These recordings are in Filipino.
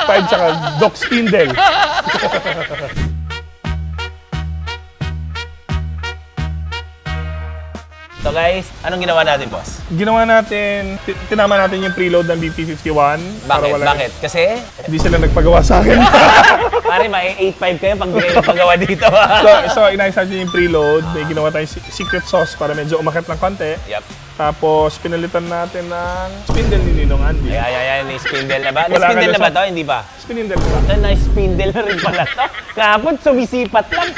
8.5 tsaka Doc Spindle. So guys, anong ginawa natin, boss? Ginawa natin, tinama natin yung preload ng BP51. Bakit? Kasi? Hindi sila nagpagawa sa akin. Pare, may 8.5 kayo pag di kayo nagpagawa dito. so inayos natin yung preload. May ginawa tayong secret sauce para medyo umakit ng konti. Yep. Tapos, pinalitan natin ng spindle ni Ninong Andy. Ayan, spindle na ba? Spindle na ba to? Hindi ba? Spindle na ba? Nice spindle na rin pala to. Kapag sumisipat lang.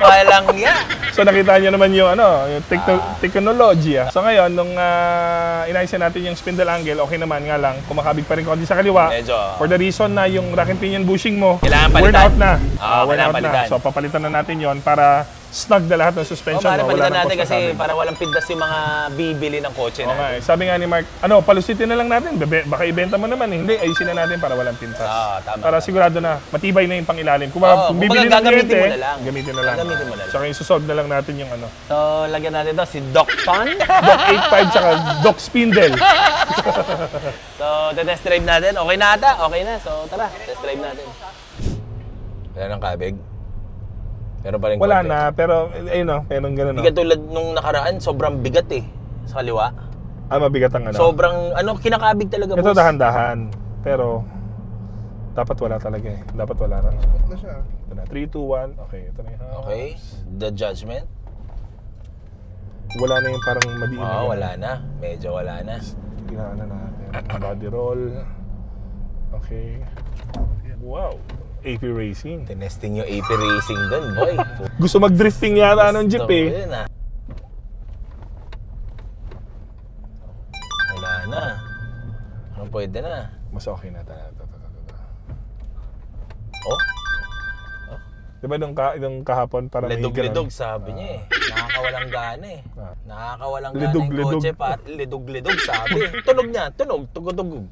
Walang ya. So nakita niyo naman yung yung technology. So ngayon, nung inayos natin yung spindle angle, okay naman nga lang, kumakabig pa rin konti sa kaliwa. Medyo. For the reason na yung rack and pinion bushing mo, kailangan palitan. worn out na. Worn out na. So papalitan na natin yon para snug na lahat ng suspension. Palitan natin kasi para walang pindas yung mga bibili ng kotse natin. Okay. Sabi nga ni Mark, palusitin na lang natin. Baka ibenta mo naman. Hindi, ayusin na natin para walang pintas. Tama. Para sigurado na matibay na yung pangilalim. Kung bibili ng gagamitin mo kliyente, na lang. gamitin na lang. Saka yung susod na lang natin yung So, lagyan natin to si Doc Ton. Doc 8.5 tsaka Doc Spindle. So, test drive natin. Okay na ata. Okay na. So, tara. Test drive natin. Wala ng kabig. Pero pa rin wala na, pero pero gano'n. Hindi katulad nung nakaraan, sobrang bigat sa kaliwa. Mabigat ang Sobrang, kinakabig talaga, boss. Ito dahan-dahan, pero dapat wala talaga Dapat wala na. Ito na siya. Ito na, 3, 2, 1. Okay, ito na yung house. Okay, the judgment. Wala na yung parang madiin. Wala na. Medyo wala na. Tingnan na natin. Body roll. Okay. Wow. AP Racing. Tinesting yung AP Racing doon, boy. Gusto mag-drifting yata ng jeep Wala na. Pwede na. Mas okay na. Oh? Diba nung kahapon parang lidog-lidog sabi niya Nakakawalang gana Nakakawalang gana yung kotse pa. Lidog-lidog sabi. Tunog niya. Tugod-tugod.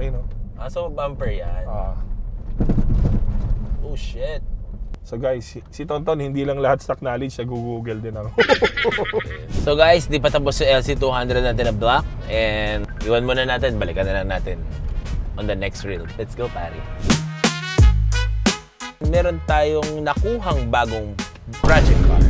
Ayun so bumper yan. Oh shit. So guys, si Tonton hindi lang lahat stock knowledge, nag-google din ako. So guys, di pa tapos sa LC200 natin na block. And iwan muna natin, balikan na lang natin on the next reel. Let's go, pare. Meron tayong nakuhang bagong project car.